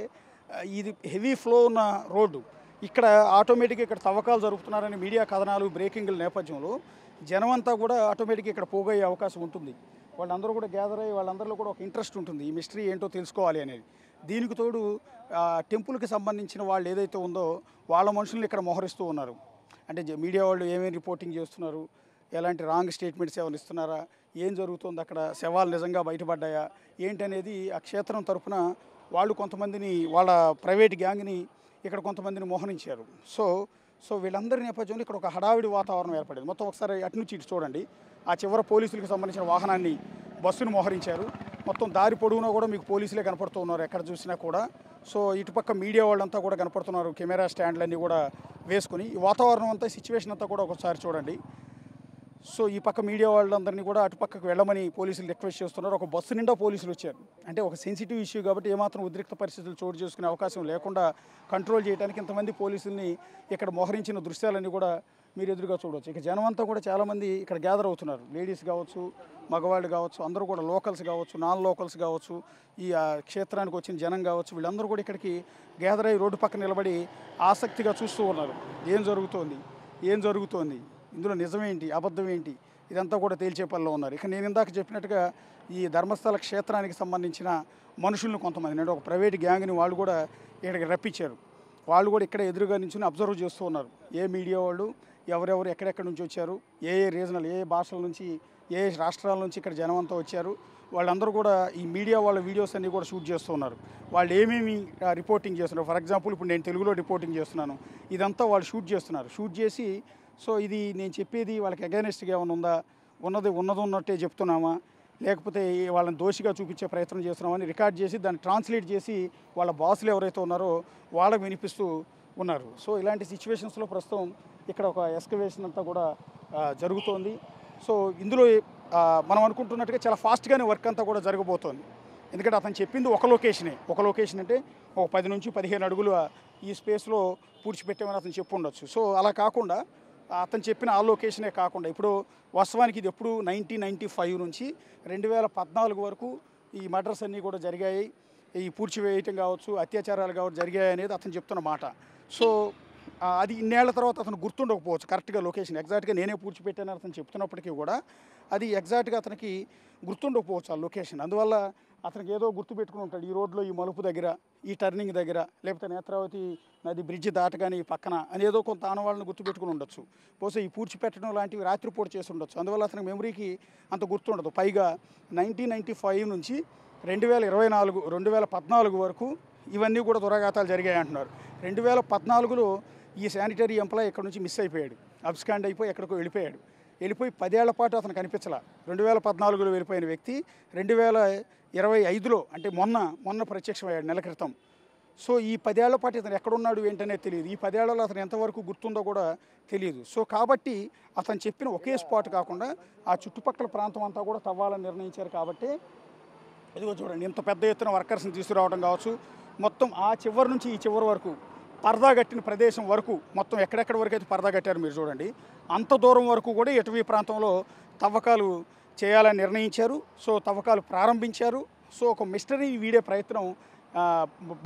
ఇది హెవీ ఫ్లో ఉన్న రోడ్డు. ఇక్కడ ఆటోమేటిక్గా ఇక్కడ తవ్వకాలు జరుపుతున్నారని మీడియా కథనాలు, బ్రేకింగ్ల నేపథ్యంలో జనం అంతా కూడా ఆటోమేటిక్గా ఇక్కడ పోగయ్యే అవకాశం ఉంటుంది. వాళ్ళందరూ కూడా గ్యాదర్ అయ్యి వాళ్ళందరిలో కూడా ఒక ఇంట్రెస్ట్ ఉంటుంది, ఈ మిస్టరీ ఏంటో తెలుసుకోవాలి అనేది. దీనికి తోడు టెంపుల్కి సంబంధించిన వాళ్ళు ఏదైతే ఉందో వాళ్ళ మనుషుల్ని ఇక్కడ మోహరిస్తూ ఉన్నారు. అంటే మీడియా వాళ్ళు ఏమేమి రిపోర్టింగ్ చేస్తున్నారు, ఎలాంటి రాంగ్ స్టేట్మెంట్స్ ఏమైనా ఇస్తున్నారా, ఏం జరుగుతుంది అక్కడ, శవాలు నిజంగా బయటపడ్డాయా ఏంటనేది ఆ క్షేత్రం తరఫున వాళ్ళు కొంతమందిని, వాళ్ళ ప్రైవేట్ గ్యాంగ్ని ఇక్కడ కొంతమందిని మోహరించారు. సో వీళ్ళందరి నేపథ్యంలో ఇక్కడ ఒక హడావిడి వాతావరణం ఏర్పడింది. మొత్తం ఒకసారి అటు నుంచి ఇటు చూడండి. ఆ చివర పోలీసులకు సంబంధించిన వాహనాన్ని, బస్సును మోహరించారు. మొత్తం దారి పొడవునా కూడా మీకు పోలీసులే కనపడుతూ ఉన్నారు ఎక్కడ చూసినా కూడా. సో ఇటుపక్క మీడియా వాళ్ళంతా కూడా కనపడుతున్నారు, కెమెరా స్టాండ్లన్నీ కూడా వేసుకుని. ఈ వాతావరణం అంతా, సిచ్యువేషన్ అంతా కూడా ఒకసారి చూడండి. సో ఈ పక్క మీడియా వాళ్ళందరినీ కూడా అటుపక్కకు వెళ్ళమని పోలీసులు రిక్వెస్ట్ చేస్తున్నారు. ఒక బస్సు నిండా పోలీసులు వచ్చారు. అంటే ఒక సెన్సిటివ్ ఇష్యూ కాబట్టి ఏమాత్రం ఉద్రిక్త పరిస్థితులు చోటు చేసుకునే అవకాశం లేకుండా కంట్రోల్ చేయడానికి ఇంతమంది పోలీసుల్ని ఇక్కడ మోహరించిన దృశ్యాలన్నీ కూడా మీరు ఎదురుగా చూడవచ్చు. ఇక జనం అంతా కూడా చాలామంది ఇక్కడ గ్యాదర్ అవుతున్నారు. లేడీస్ కావచ్చు, మగవాళ్ళు కావచ్చు, అందరూ కూడా లోకల్స్ కావచ్చు, నాన్ లోకల్స్ కావచ్చు, ఈ క్షేత్రానికి వచ్చిన జనం కావచ్చు, వీళ్ళందరూ కూడా ఇక్కడికి గ్యాదర్ అయ్యి రోడ్డు పక్కన నిలబడి ఆసక్తిగా చూస్తూ ఉన్నారు. ఏం జరుగుతోంది, ఇందులో నిజమేంటి, అబద్ధం ఏంటి, ఇదంతా కూడా తేల్చే పనిలో ఉన్నారు. ఇక నేను ఇందాక చెప్పినట్టుగా ఈ ధర్మస్థల క్షేత్రానికి సంబంధించిన మనుషులను కొంతమంది, అంటే ఒక ప్రైవేట్ గ్యాంగ్ని వాళ్ళు కూడా ఇక్కడికి రప్పించారు. వాళ్ళు కూడా ఇక్కడ ఎదురుగా నుంచి అబ్జర్వ్ చేస్తూ ఉన్నారు. ఏ మీడియా వాళ్ళు ఎవరెవరు ఎక్కడెక్కడి నుంచి వచ్చారు, ఏ రీజనల్, ఏ భాషల నుంచి, ఏ రాష్ట్రాల నుంచి ఇక్కడ జనం అంతా వచ్చారు, వాళ్ళందరూ కూడా ఈ మీడియా వాళ్ళ వీడియోస్ అన్నీ కూడా షూట్ చేస్తూ ఉన్నారు. వాళ్ళు ఏమేమి రిపోర్టింగ్ చేస్తున్నారు. ఫర్ ఎగ్జాంపుల్ ఇప్పుడు నేను తెలుగులో రిపోర్టింగ్ చేస్తున్నాను, ఇదంతా వాళ్ళు షూట్ చేస్తున్నారు. షూట్ చేసి సో ఇది నేను చెప్పేది వాళ్ళకి అగైనెస్ట్గా ఏమైనా ఉందా, ఉన్నది ఉన్నట్టే చెప్తున్నామా, లేకపోతే వాళ్ళని దోషిగా చూపించే ప్రయత్నం చేస్తున్నామని రికార్డ్ చేసి దాన్ని ట్రాన్స్లేట్ చేసి వాళ్ళ బాసులు ఎవరైతే ఉన్నారో వాళ్ళకి వినిపిస్తూ ఉన్నారు. సో ఇలాంటి సిచ్యువేషన్స్లో ప్రస్తుతం ఇక్కడ ఒక ఎస్కవేషన్ అంతా కూడా జరుగుతోంది. సో ఇందులో మనం అనుకుంటున్నట్టుగా చాలా ఫాస్ట్గానే వర్క్ అంతా కూడా జరగబోతోంది. ఎందుకంటే అతను చెప్పింది ఒక లొకేషన్ అంటే ఒక 10 నుంచి 15 అడుగులు ఈ స్పేస్లో పూడ్చిపెట్టామని అతను చెప్పి ఉండొచ్చు. సో అలా కాకుండా అతను చెప్పిన ఆ లొకేషనే కాకుండా ఇప్పుడు వాస్తవానికి ఇది ఎప్పుడు 1995 నుంచి 2014 వరకు ఈ మర్డర్స్ అన్నీ కూడా జరిగాయి. ఈ పూడ్చివేయటం కావచ్చు, అత్యాచారాలు కావచ్చు జరిగాయి అనేది అతను చెప్తున్న మాట. సో అది ఇన్నేళ్ల తర్వాత అతను గుర్తుండకపోవచ్చు కరెక్ట్గా లొకేషన్ ఎగ్జాక్ట్గా నేనే పూడ్చిపెట్టానని అతను చెప్తున్నప్పటికీ కూడా అది ఎగ్జాక్ట్గా అతనికి గుర్తుండకపోవచ్చు ఆ లొకేషన్. అందువల్ల అతనికి ఏదో గుర్తు పెట్టుకుని ఉంటాడు, ఈ రోడ్లో ఈ మలుపు దగ్గర, ఈ టర్నింగ్ దగ్గర, లేకపోతే నేత్రావతి నది బ్రిడ్జ్ దాటగానే ఈ పక్కన అని ఏదో కొంత ఆనవాళ్ళని గుర్తుపెట్టుకుని ఉండొచ్చు. బహుశా ఈ పూడ్చిపెట్టడం లాంటివి రాత్రిపూట చేసి ఉండొచ్చు. అందువల్ల అతనికి మెమరీకి అంత గుర్తుండదు. పైగా 1995 నుంచి 2024 2014 వరకు ఇవన్నీ కూడా దురాఘాతాలు జరిగాయి అంటున్నారు. 2014లో ఈ శానిటరీ ఎంప్లాయ్ ఇక్కడ నుంచి మిస్ అయిపోయాడు, అబ్స్కాండ్ అయిపోయి ఎక్కడికో వెళ్ళిపోయి 10 ఏళ్ల పాటు అతను కనిపించాల. 2014లో వెళ్ళిపోయిన వ్యక్తి 2025లో అంటే మొన్న ప్రత్యక్షమయ్యాడు, నెల క్రితం. సో ఈ 10 ఏళ్ల పాటు అతను ఎక్కడున్నాడు ఏంటనేది తెలియదు. ఈ 10 ఏళ్లలో అతను ఎంతవరకు గుర్తుందో కూడా తెలియదు. సో కాబట్టి అతను చెప్పిన ఒకే స్పాట్ కాకుండా ఆ చుట్టుపక్కల ప్రాంతం అంతా కూడా తవ్వాలని నిర్ణయించారు. కాబట్టి ఇదిగో చూడండి, ఇంత పెద్ద ఎత్తున వర్కర్స్ని తీసుకురావడం కావచ్చు, మొత్తం ఆ చివరి నుంచి ఈ చివరి వరకు పరదా కట్టిన ప్రదేశం వరకు మొత్తం ఎక్కడెక్కడ వరకు అయితే పరదా కట్టారు మీరు చూడండి, అంత దూరం వరకు కూడా ఎటువీ ప్రాంతంలో తవ్వకాలు చేయాలని నిర్ణయించారు. సో తవ్వకాలు ప్రారంభించారు. సో ఒక మిస్టరీ వీడే ప్రయత్నం,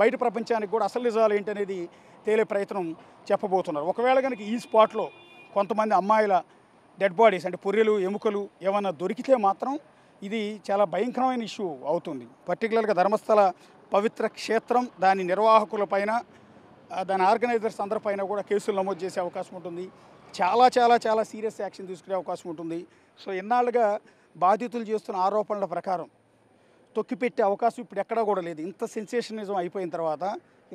బయట ప్రపంచానికి కూడా అసలు నిజాలు ఏంటనేది తేలే ప్రయత్నం చెప్పబోతున్నారు. ఒకవేళ కనుక ఈ స్పాట్లో కొంతమంది అమ్మాయిల డెడ్ బాడీస్ అంటే పుర్రెలు ఎముకలు ఏమైనా దొరికితే మాత్రం ఇది చాలా భయంకరమైన ఇష్యూ అవుతుంది. పర్టికులర్గా ధర్మస్థల పవిత్ర క్షేత్రం, దాని నిర్వాహకులపైన, దాని ఆర్గనైజర్స్ అందరిపైన కూడా కేసులు నమోదు చేసే అవకాశం ఉంటుంది. చాలా చాలా చాలా సీరియస్ యాక్షన్ తీసుకునే అవకాశం ఉంటుంది. సో ఇన్నాళ్ళుగా బాధితులు చేస్తున్న ఆరోపణల ప్రకారం తొక్కిపెట్టే అవకాశం ఇప్పుడు ఎక్కడా కూడా లేదు. ఇంత సెన్సేషనిజం అయిపోయిన తర్వాత,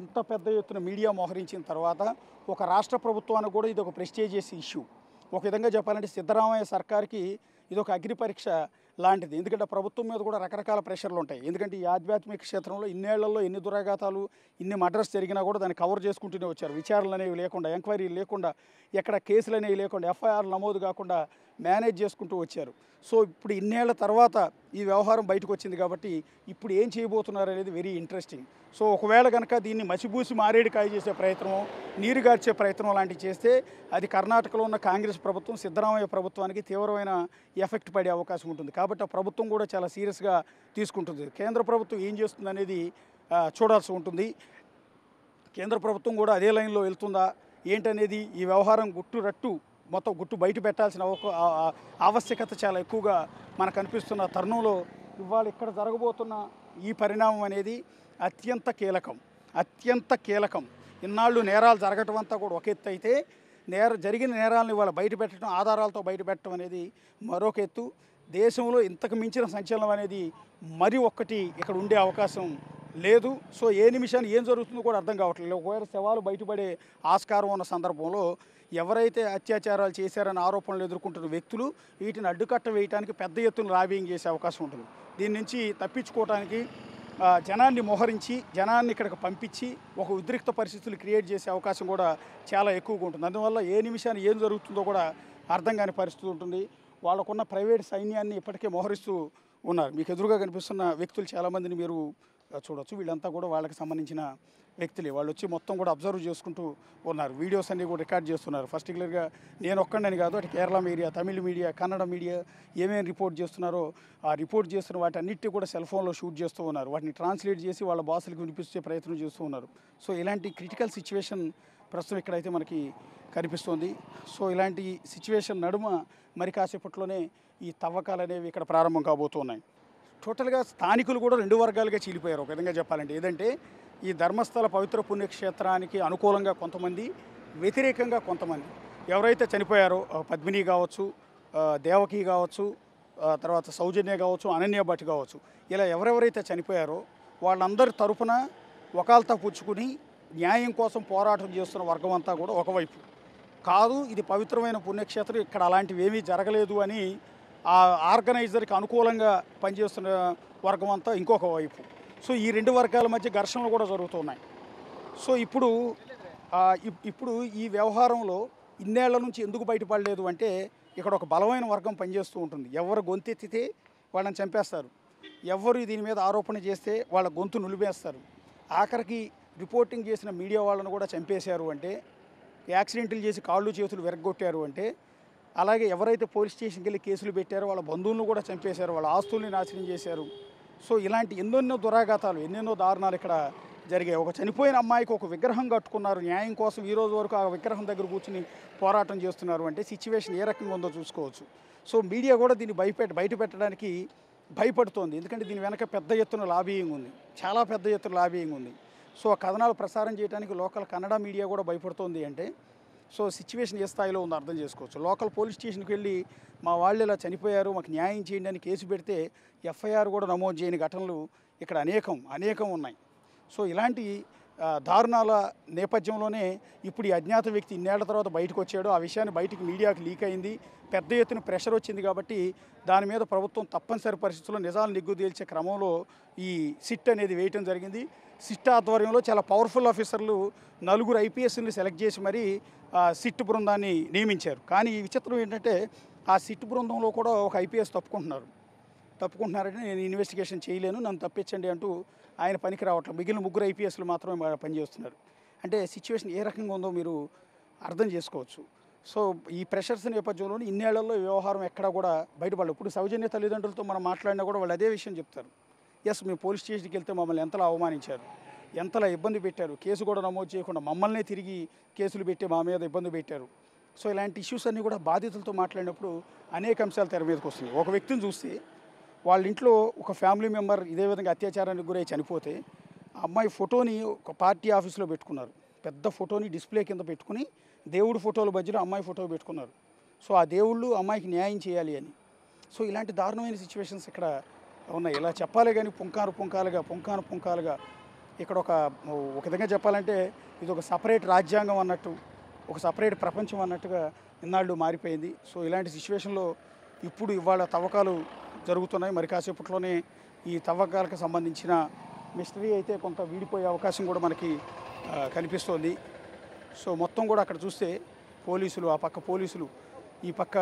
ఇంత పెద్ద ఎత్తున మీడియా మోహరించిన తర్వాత ఒక రాష్ట్ర ప్రభుత్వానికి కూడా ఇది ఒక ప్రెస్టీజియస్ ఇష్యూ. ఒక విధంగా చెప్పాలంటే సిద్ధరామయ్య సర్కార్కి ఇది ఒక అగ్ని పరీక్ష లాంటిది. ఎందుకంటే ప్రభుత్వం మీద కూడా రకరకాల ప్రెషర్లు ఉంటాయి. ఎందుకంటే ఈ ఆధ్యాత్మిక క్షేత్రంలో ఇన్నేళ్లలో ఎన్ని దురాఘాతాలు, ఇన్ని మర్డర్స్ జరిగినా కూడా దాన్ని కవర్ చేసుకుంటూనే వచ్చారు. విచారణలు అనేవి లేకుండా, ఎంక్వైరీలు లేకుండా, ఎక్కడ కేసులు అనేవి లేకుండా, ఎఫ్ఐఆర్లు నమోదు కాకుండా మేనేజ్ చేసుకుంటూ వచ్చారు. సో ఇప్పుడు ఇన్నేళ్ల తర్వాత ఈ వ్యవహారం బయటకు వచ్చింది కాబట్టి ఇప్పుడు ఏం చేయబోతున్నారు అనేది వెరీ ఇంట్రెస్టింగ్. సో ఒకవేళ కనుక దీన్ని మసిబూసి మారేడుకాయ చేసే ప్రయత్నం, నీరుగార్చే ప్రయత్నం లాంటివి చేస్తే అది కర్ణాటకలో ఉన్న కాంగ్రెస్ ప్రభుత్వం, సిద్ధరామయ్య ప్రభుత్వానికి తీవ్రమైన ఎఫెక్ట్ పడే అవకాశం ఉంటుంది. కాబట్టి ఆ ప్రభుత్వం కూడా చాలా సీరియస్గా తీసుకుంటుంది. కేంద్ర ప్రభుత్వం ఏం చేస్తుంది అనేది చూడాల్సి ఉంటుంది. కేంద్ర ప్రభుత్వం కూడా అదే లైన్లో వెళ్తుందా ఏంటనేది ఈ వ్యవహారం మొత్తం గుట్టు బయట పెట్టాల్సిన ఆవశ్యకత చాలా ఎక్కువగా మనకు అనిపిస్తున్న తరుణంలో ఇవాళ ఇక్కడ జరగబోతున్న ఈ పరిణామం అనేది అత్యంత కీలకం. ఇన్నాళ్ళు నేరాలు జరగటం అంతా కూడా ఒక ఎత్తు అయితే, జరిగిన నేరాలను ఇవాళ బయట పెట్టడం, ఆధారాలతో బయట పెట్టడం అనేది మరొక ఎత్తు. దేశంలో ఇంతకు మించిన సంచలనం అనేది మరి ఒక్కటి ఇక్కడ ఉండే అవకాశం లేదు. సో ఏ నిమిషాన్ని ఏం జరుగుతుందో కూడా అర్థం కావట్లేదు. ఒకవేళ శవాలు బయటపడే ఆస్కారం ఉన్న సందర్భంలో ఎవరైతే అత్యాచారాలు చేశారని ఆరోపణలు ఎదుర్కొంటున్న వ్యక్తులు వీటిని అడ్డుకట్ట వేయడానికి పెద్ద ఎత్తున లాబింగ్ చేసే అవకాశం ఉంటుంది. దీని నుంచి తప్పించుకోవడానికి జనాన్ని మోహరించి, జనాన్ని ఇక్కడికి పంపించి ఒక ఉద్రిక్త పరిస్థితులు క్రియేట్ చేసే అవకాశం కూడా చాలా ఎక్కువగా ఉంటుంది. అందువల్ల ఏ నిమిషాన్ని ఏం జరుగుతుందో కూడా అర్థం కాని పరిస్థితి ఉంటుంది. వాళ్ళకున్న ప్రైవేట్ సైన్యాన్ని ఇప్పటికే మోహరిస్తూ ఉన్నారు. మీకు ఎదురుగా కనిపిస్తున్న వ్యక్తులు చాలామందిని మీరు చూడొచ్చు. వీళ్ళంతా కూడా వాళ్ళకి సంబంధించిన వ్యక్తులే. వాళ్ళు వచ్చి మొత్తం కూడా అబ్జర్వ్ చేసుకుంటూ ఉన్నారు. వీడియోస్ అన్నీ కూడా రికార్డ్ చేస్తున్నారు. పర్టికులర్గా నేను ఒక్కడని కాదు, అటు కేరళ మీడియా, తమిళ మీడియా, కన్నడ మీడియా ఏమేమి రిపోర్ట్ చేస్తున్నారో ఆ రిపోర్ట్ చేస్తున్న వాటి అన్నిటి కూడా సెల్ ఫోన్లో షూట్ చేస్తూ ఉన్నారు. వాటిని ట్రాన్స్లేట్ చేసి వాళ్ళ బాసులకు వినిపించే ప్రయత్నం చేస్తూ ఉన్నారు. సో ఇలాంటి క్రిటికల్ సిచ్యువేషన్ ప్రస్తుతం ఇక్కడైతే మనకి కనిపిస్తుంది. సో ఇలాంటి సిచ్యువేషన్ నడుమ మరి కాసేపట్లోనే ఈ తవ్వకాలు అనేవి ఇక్కడ ప్రారంభం కాబోతున్నాయి. టోటల్గా స్థానికులు కూడా 2 వర్గాలుగా చీలిపోయారు. ఒక విధంగా చెప్పాలంటే ఏదంటే ఈ ధర్మస్థల పవిత్ర పుణ్యక్షేత్రానికి అనుకూలంగా కొంతమంది, వ్యతిరేకంగా కొంతమంది. ఎవరైతే చనిపోయారో పద్మిని కావచ్చు, దేవకి కావచ్చు, తర్వాత సౌజన్య కావచ్చు, అనన్య భట్ కావచ్చు, ఇలా ఎవరెవరైతే చనిపోయారో వాళ్ళందరి తరపున వకాల్తా పుచ్చుకుని న్యాయం కోసం పోరాటం చేస్తున్న వర్గం అంతా కూడా ఒకవైపు, కాదు ఇది పవిత్రమైన పుణ్యక్షేత్రం, ఇక్కడ అలాంటివి ఏమీ జరగలేదు అని ఆ ఆర్గనైజర్కి అనుకూలంగా పనిచేస్తున్న వర్గం అంతా ఇంకొక వైపు. సో ఈ 2 వర్గాల మధ్య ఘర్షణలు కూడా జరుగుతున్నాయి. సో ఇప్పుడు ఈ వ్యవహారంలో ఇన్నేళ్ల నుంచి ఎందుకు బయటపడలేదు అంటే, ఇక్కడ ఒక బలమైన వర్గం పనిచేస్తూ ఉంటుంది. ఎవరు గొంతెత్తితే వాళ్ళని చంపేస్తారు. ఎవరు దీని మీద ఆరోపణ చేస్తే వాళ్ళ గొంతు నులిపేస్తారు. ఆఖరికి రిపోర్టింగ్ చేసిన మీడియా వాళ్ళను కూడా చంపేశారు అంటే, యాక్సిడెంట్లు చేసి కాళ్ళు చేతులు విరగ్గొట్టారు అంటే, అలాగే ఎవరైతే పోలీస్ స్టేషన్కి వెళ్ళి కేసులు పెట్టారో వాళ్ళ బంధువులను కూడా చంపేశారు, వాళ్ళ ఆస్తుల్ని నాశనం చేశారు. సో ఇలాంటి ఎన్నెన్నో దురాఘాతాలు, ఎన్నెన్నో దారుణాలు ఇక్కడ జరిగాయి. ఒక చనిపోయిన అమ్మాయికి ఒక విగ్రహం కట్టుకున్నారు న్యాయం కోసం. ఈ రోజు వరకు ఆ విగ్రహం దగ్గర కూర్చుని పోరాటం చేస్తున్నారు అంటే సిచ్యువేషన్ ఏ రకంగా ఉందో చూసుకోవచ్చు. సో మీడియా కూడా దీన్ని బయట పెట్టడానికి భయపడుతోంది. ఎందుకంటే దీని వెనక పెద్ద ఎత్తున లాబియింగ్ ఉంది, చాలా పెద్ద ఎత్తున లాబియింగ్ ఉంది. సో ఆ కథనాలు ప్రసారం చేయడానికి లోకల్ కన్నడ మీడియా కూడా భయపడుతోంది అంటే, సో సిచ్యువేషన్ ఏ స్థాయిలో ఉందో అర్థం చేసుకోవచ్చు. లోకల్ పోలీస్ స్టేషన్కి వెళ్ళి మా వాళ్ళు ఇలా చనిపోయారు, మాకు న్యాయం చేయండి అని కేసు పెడితే ఎఫ్ఐఆర్ కూడా నమోదు చేయని ఘటనలు ఇక్కడ అనేకం ఉన్నాయి. సో ఇలాంటి దారుణాల నేపథ్యంలోనే ఇప్పుడు ఈ అజ్ఞాత వ్యక్తి ఇన్నేళ్ల తర్వాత బయటకు వచ్చాడు. ఆ విషయాన్ని బయటికి మీడియాకి లీక్ అయింది, పెద్ద ఎత్తున ప్రెషర్ వచ్చింది. కాబట్టి దాని మీద ప్రభుత్వం తప్పనిసరి పరిస్థితుల్లో నిజాలు నిగ్గు తేల్చే క్రమంలో ఈ సిట్ అనేది వేయటం జరిగింది. సిట్ ఆధ్వర్యంలో చాలా పవర్ఫుల్ ఆఫీసర్లు 4 ఐపీఎస్ని సెలెక్ట్ చేసి మరీ సిట్ బృందాన్ని నియమించారు. కానీ ఈ విచిత్రం ఏంటంటే, ఆ సిట్ బృందంలో కూడా ఒక ఐపీఎస్ తప్పుకుంటున్నారంటే నేను ఇన్వెస్టిగేషన్ చేయలేను, నన్ను తప్పించండి అంటూ ఆయన పనికి రావట్లేదు. మిగిలిన 3 ఐపీఎస్లు మాత్రమే పనిచేస్తున్నారు. అంటే సిచ్యువేషన్ ఏ రకంగా ఉందో మీరు అర్థం చేసుకోవచ్చు. సో ఈ ప్రెషర్స్ నేపథ్యంలోనే ఇన్నేళ్లలో ఈ వ్యవహారం ఎక్కడా కూడా బయటపడలేదు. ఇప్పుడు సౌజన్య తల్లిదండ్రులతో మనం మాట్లాడినా కూడా వాళ్ళు అదే విషయం చెప్తారు. మేము పోలీస్ స్టేషన్కి వెళ్తే మమ్మల్ని ఎంతలా అవమానించారు, ఎంతలా ఇబ్బంది పెట్టారు, కేసు కూడా నమోదు చేయకుండా మమ్మల్నే తిరిగి కేసులు పెట్టి మా మీద ఇబ్బంది పెట్టారు. సో ఇలాంటి ఇష్యూస్ అన్నీ కూడా బాధితులతో మాట్లాడినప్పుడు అనేక అంశాలు తెర మీదకి వస్తున్నాయి. ఒక వ్యక్తిని చూస్తే వాళ్ళ ఇంట్లో ఒక ఫ్యామిలీ మెంబర్ ఇదే విధంగా అత్యాచారానికి గురై చనిపోతే ఆ అమ్మాయి ఫోటోని ఒక పార్టీ ఆఫీస్లో పెట్టుకున్నారు. పెద్ద ఫోటోని డిస్ప్లే కింద పెట్టుకుని దేవుడి ఫోటోల మధ్యలో అమ్మాయి ఫోటో పెట్టుకున్నారు. సో ఆ దేవుళ్ళు అమ్మాయికి న్యాయం చేయాలి అని. సో ఇలాంటి దారుణమైన సిచ్యువేషన్స్ ఇక్కడ ఉన్నాయి. ఇలా చెప్పాలి కానీ పుంకాలుగా ఇక్కడ ఒక విధంగా చెప్పాలంటే ఇది ఒక సపరేట్ రాజ్యాంగం అన్నట్టు, ఒక సపరేట్ ప్రపంచం అన్నట్టుగా ఇన్నాళ్ళు మారిపోయింది. సో ఇలాంటి సిచ్యువేషన్లో ఇవాళ తవ్వకాలు జరుగుతున్నాయి. మరి కాసేపట్లోనే ఈ తవ్వకాలకు సంబంధించిన మిస్టరీ అయితే కొంత వీడిపోయే అవకాశం కూడా మనకి కనిపిస్తోంది. సో మొత్తం కూడా అక్కడ చూస్తే పోలీసులు, ఆ పక్క పోలీసులు, ఈ పక్క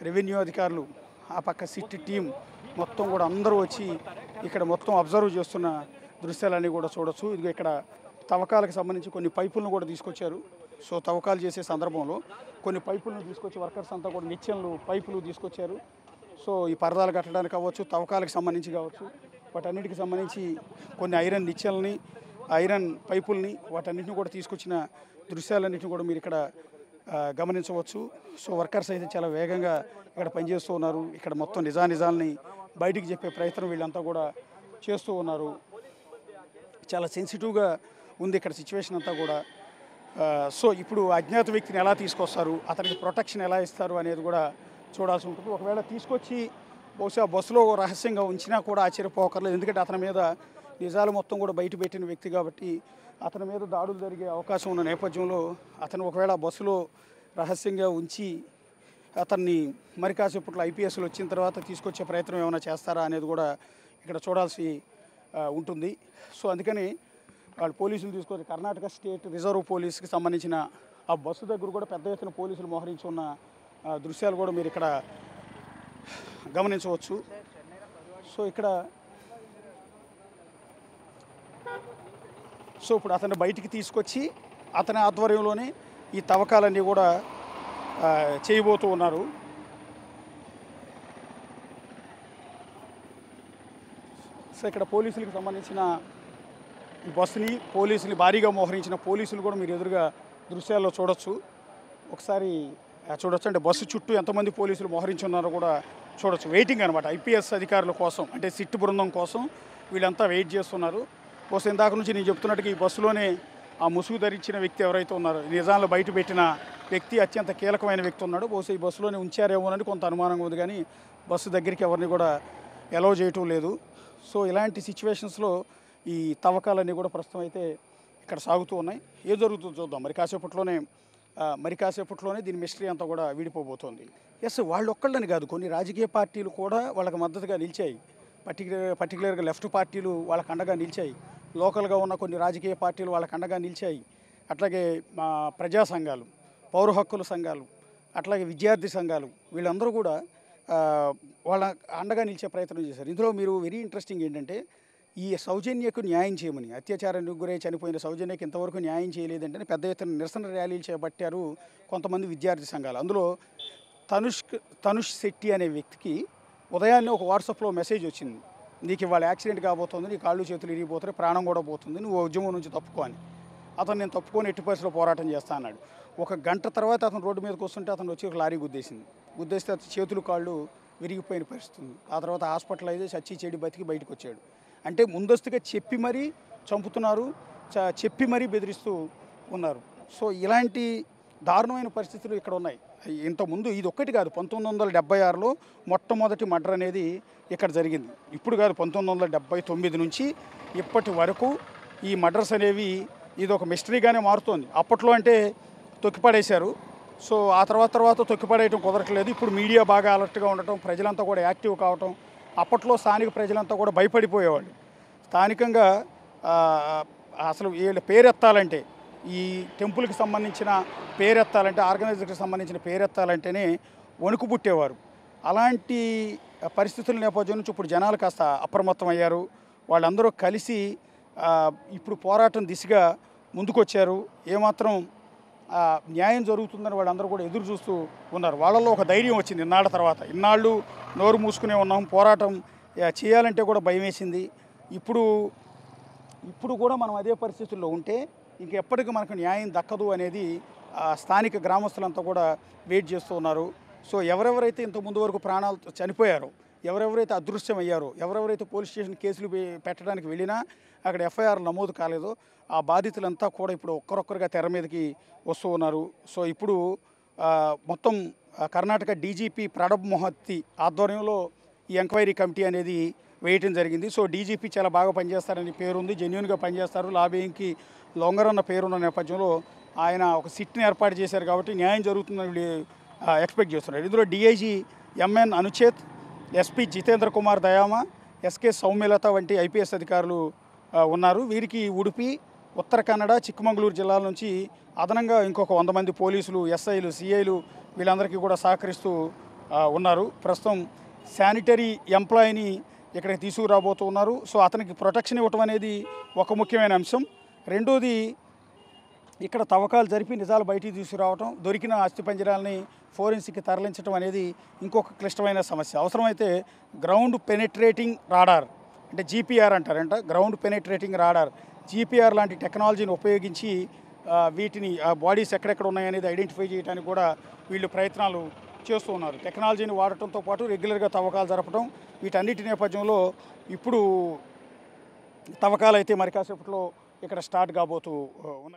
రెవెన్యూ అధికారులు, ఆ పక్క సిట్ టీం మొత్తం కూడా అందరూ వచ్చి ఇక్కడ మొత్తం అబ్జర్వ్ చేస్తున్న దృశ్యాలన్నీ కూడా చూడొచ్చు. ఇదిగో ఇక్కడ తవ్వకాలకు సంబంధించి కొన్ని పైపులను కూడా తీసుకొచ్చారు. సో తవ్వకాలు చేసే సందర్భంలో కొన్ని పైపులను తీసుకొచ్చి వర్కర్స్ అంతా కూడా నిచ్చెనలు పైపులు తీసుకొచ్చారు. సో ఈ పరదాలు కట్టడానికి కావచ్చు, తవ్వకాలకు సంబంధించి కావచ్చు, వాటన్నిటికి సంబంధించి కొన్ని ఐరన్ నిచ్చెనల్ని, ఐరన్ పైపుల్ని, వాటన్నిటిని కూడా తీసుకొచ్చిన దృశ్యాలన్నింటినీ కూడా మీరు ఇక్కడ గమనించవచ్చు. సో వర్కర్స్ అయితే చాలా వేగంగా ఇక్కడ పనిచేస్తూ ఉన్నారు. ఇక్కడ మొత్తం నిజాల్ని బయటికి చెప్పే ప్రయత్నం వీళ్ళంతా కూడా చేస్తూ ఉన్నారు. చాలా సెన్సిటివ్గా ఉంది ఇక్కడ సిచ్యువేషన్ అంతా కూడా. సో ఇప్పుడు అజ్ఞాత వ్యక్తిని ఎలా తీసుకొస్తారు, అతనికి ప్రొటెక్షన్ ఎలా ఇస్తారు అనేది కూడా చూడాల్సి ఉంటుంది. ఒకవేళ తీసుకొచ్చి బహుశా బస్సులో రహస్యంగా ఉంచినా కూడా ఆశ్చర్యపోకర్లేదు. ఎందుకంటే అతని మీద నిజాలు మొత్తం కూడా బయట పెట్టిన వ్యక్తి కాబట్టి అతని మీద దాడులు జరిగే అవకాశం ఉన్న నేపథ్యంలో అతను ఒకవేళ బస్సులో రహస్యంగా ఉంచి అతన్ని మరి కాసేపట్లో ఐపీఎస్లు వచ్చిన తర్వాత తీసుకొచ్చే ప్రయత్నం ఏమైనా చేస్తారా అనేది కూడా ఇక్కడ చూడాల్సి ఉంటుంది. సో అందుకని వాళ్ళు పోలీసులు తీసుకొచ్చి కర్ణాటక స్టేట్ రిజర్వ్ పోలీస్కి సంబంధించిన ఆ బస్సు దగ్గర కూడా పెద్ద ఎత్తున పోలీసులు మోహరించి ఉన్న దృశ్యాలు కూడా మీరు ఇక్కడ గమనించవచ్చు. సో ఇప్పుడు అతన్ని బయటికి తీసుకొచ్చి అతని ఆధ్వర్యంలోనే ఈ తవ్వకాలన్నీ కూడా చేయబోతూ ఉన్నారు. సో ఇక్కడ పోలీసులకు సంబంధించిన ఈ బస్సుని పోలీసుని భారీగా మోహరించిన పోలీసులు కూడా మీరు ఎదురుగా దృశ్యాల్లో చూడొచ్చు. ఒకసారి చూడొచ్చు. అంటే బస్సు చుట్టూ ఎంతమంది పోలీసులు మోహరించి ఉన్నారో కూడా చూడొచ్చు. వెయిటింగ్ అనమాట, ఐపీఎస్ అధికారుల కోసం, అంటే సిట్ బృందం కోసం వీళ్ళంతా వెయిట్ చేస్తున్నారు. బస్సు ఇందాక నుంచి నేను చెప్తున్నట్టుగా ఈ బస్సులోనే ఆ ముసుగు ధరించిన వ్యక్తి ఎవరైతే ఉన్నారో, నిజాలను బయట పెట్టిన వ్యక్తి, అత్యంత కీలకమైన వ్యక్తి ఉన్నాడు. బహుశా ఈ బస్సులోనే ఉంచారేమోనని కొంత అనుమానంగా ఉంది, కానీ బస్సు దగ్గరికి ఎవరిని కూడా అలౌ చేయటం లేదు. సో ఇలాంటి సిచ్యువేషన్స్లో ఈ తవ్వకాలన్నీ కూడా ప్రస్తుతం అయితే ఇక్కడ సాగుతూ ఉన్నాయి. ఏం జరుగుతుందో చూద్దాం. మరి కాసేపట్లోనే మరి కాసేపట్లోనే దీని మిస్టరీ అంతా కూడా వీడిపోబోతోంది. ఎస్, వాళ్ళు ఒక్కళ్ళని కాదు, కొన్ని రాజకీయ పార్టీలు కూడా వాళ్ళకి మద్దతుగా నిలిచాయి. పర్టికులర్గా లెఫ్ట్ పార్టీలు వాళ్ళకి అండగా నిలిచాయి. లోకల్గా ఉన్న కొన్ని రాజకీయ పార్టీలు వాళ్ళకి అండగా నిలిచాయి. అట్లాగే ప్రజా సంఘాలు, పౌర హక్కుల సంఘాలు, అట్లాగే విద్యార్థి సంఘాలు, వీళ్ళందరూ కూడా వాళ్ళ అండగా నిలిచే ప్రయత్నం చేశారు. ఇందులో మీరు వెరీ ఇంట్రెస్టింగ్ ఏంటంటే, ఈ సౌజన్యకు న్యాయం చేయమని, అత్యాచారానికి గురై చనిపోయిన సౌజన్యకి ఇంతవరకు న్యాయం చేయలేదంటే పెద్ద ఎత్తున నిరసన ర్యాలీలు చేపట్టారు కొంతమంది విద్యార్థి సంఘాలు. అందులో తనుష్ శెట్టి అనే వ్యక్తికి ఉదయాన్నే ఒక వాట్సాప్లో మెసేజ్ వచ్చింది, నీకు ఇవాళ యాక్సిడెంట్ కాబోతుంది, నీ కాళ్ళు చేతులు ఇరిగిపోతాయి, ప్రాణం కూడా పోతుంది, నువ్వు ఉద్యమం నుంచి తప్పుకో అని. అతను నేను తప్పుకొని ఎట్టి పరిస్థితిలో పోరాటం చేస్తా అన్నాడు. ఒక గంట తర్వాత అతను రోడ్డు మీదకి వస్తుంటే అతను వచ్చి ఒక లారీ గుద్దేస్తే చేతులు కాళ్ళు విరిగిపోయిన పరిస్థితి ఉంది. ఆ తర్వాత హాస్పిటల్ చచ్చి చెడి బతికి బయటకు వచ్చాడు. అంటే ముందస్తుగా చెప్పి మరీ చంపుతున్నారు, చెప్పి మరీ బెదిరిస్తూ ఉన్నారు. సో ఇలాంటి దారుణమైన పరిస్థితులు ఇక్కడ ఉన్నాయి. ఇంతకుముందు ఇది ఒక్కటి కాదు, 1976లో మొట్టమొదటి మర్డర్ అనేది ఇక్కడ జరిగింది. ఇప్పుడు కాదు, 1979 నుంచి ఇప్పటి వరకు ఈ మర్డర్స్ అనేవి ఇది ఒక మిస్టరీగానే మారుతోంది. అప్పట్లో అంటే తొక్కిపడేశారు. సో ఆ తర్వాత తొక్కిపడేయటం కుదరట్లేదు. ఇప్పుడు మీడియా బాగా అలర్ట్గా ఉండటం, ప్రజలంతా కూడా యాక్టివ్ కావటం. అప్పట్లో స్థానిక ప్రజలంతా కూడా భయపడిపోయేవాళ్ళు. స్థానికంగా అసలు వీళ్ళ పేరెత్తాలంటే, ఈ టెంపుల్కి సంబంధించిన పేరెత్తాలంటే, ఆర్గనైజర్కి సంబంధించిన పేరెత్తాలంటేనే వణుకు పుట్టేవారు. అలాంటి పరిస్థితుల నేపథ్యం నుంచి ఇప్పుడు జనాలు కాస్త అప్రమత్తం అయ్యారు. వాళ్ళందరూ కలిసి ఇప్పుడు పోరాటం దిశగా ముందుకొచ్చారు. ఏమాత్రం న్యాయం జరుగుతుందని వాళ్ళందరూ కూడా ఎదురు చూస్తూ ఉన్నారు. వాళ్ళల్లో ఒక ధైర్యం వచ్చింది ఇన్నాళ్ళ తర్వాత. ఇన్నాళ్ళు నోరు మూసుకునే ఉన్నాం, పోరాటం చేయాలంటే కూడా భయం వేసింది. ఇప్పుడు కూడా మనం అదే పరిస్థితుల్లో ఉంటే ఇంకెప్పటికీ మనకు న్యాయం దక్కదు అనేది స్థానిక గ్రామస్తులంతా కూడా వెయిట్ చేస్తూ ఉన్నారు. సో ఎవరెవరైతే ఇంత ముందు వరకు ప్రాణాలు చనిపోయారో, ఎవరెవరైతే అదృశ్యమయ్యారో, ఎవరెవరైతే పోలీస్ స్టేషన్ కేసులు పెట్టడానికి వెళ్ళినా అక్కడ ఎఫ్ఐఆర్ నమోదు కాలేదో, ఆ బాధితులంతా కూడా ఇప్పుడు ఒక్కరొక్కరుగా తెర మీదకి వస్తూ ఉన్నారు. సో ఇప్పుడు మొత్తం కర్ణాటక డీజీపీ ప్రణబ్ మొహత్తి ఆధ్వర్యంలో ఈ ఎంక్వైరీ కమిటీ అనేది వేయటం జరిగింది. సో డీజీపీ చాలా బాగా పనిచేస్తారని పేరుంది, జెన్యూన్గా పనిచేస్తారు, లాబింగ్కి లొంగరన్న పేరున్న నేపథ్యంలో ఆయన ఒక సిట్ని ఏర్పాటు చేశారు కాబట్టి న్యాయం జరుగుతుందని ఎక్స్పెక్ట్ చేస్తున్నారు. ఇందులో DIG MN Anucheth, SP Jitendra Kumar Dayama, SK Soumyalatha వంటి ఐపీఎస్ అధికారులు ఉన్నారు. వీరికి ఉడిపి, ఉత్తర కన్నడ, చిక్కమంగళూరు జిల్లాల నుంచి అదనంగా ఇంకొక 100 మంది పోలీసులు, ఎస్ఐలు, సిఐలు వీళ్ళందరికీ కూడా సహకరిస్తూ ఉన్నారు. ప్రస్తుతం శానిటరీ ఎంప్లాయీని ఇక్కడికి తీసుకురాబోతున్నారు. సో అతనికి ప్రొటెక్షన్ ఇవ్వటం అనేది ఒక ముఖ్యమైన అంశం. రెండోది, ఇక్కడ తవ్వకాలు జరిపి నిజాలు బయటికి తీసుకురావటం, దొరికిన అస్థిపంజరాలని ఫోరెన్సిక్కి తరలించడం అనేది ఇంకొక క్లిష్టమైన సమస్య. అవసరమైతే గ్రౌండ్ పెనెట్రేటింగ్ రాడార్, అంటే జీపీఆర్ అంటారంట, గ్రౌండ్ పెనెట్రేటింగ్ రాడార్, జీపీఆర్ లాంటి టెక్నాలజీని ఉపయోగించి వీటిని బాడీస్ ఎక్కడెక్కడ ఉన్నాయనేది ఐడెంటిఫై చేయడానికి కూడా వీళ్ళు ప్రయత్నాలు చేస్తూ ఉన్నారు. టెక్నాలజీని వాడటంతో పాటు రెగ్యులర్గా తవ్వకాలు జరపడం, వీటన్నిటి నేపథ్యంలో ఇప్పుడు తవ్వకాలు అయితే మరి కాసేపట్లో ఇక్కడ స్టార్ట్ కాబోతూ ఉన్నాయి.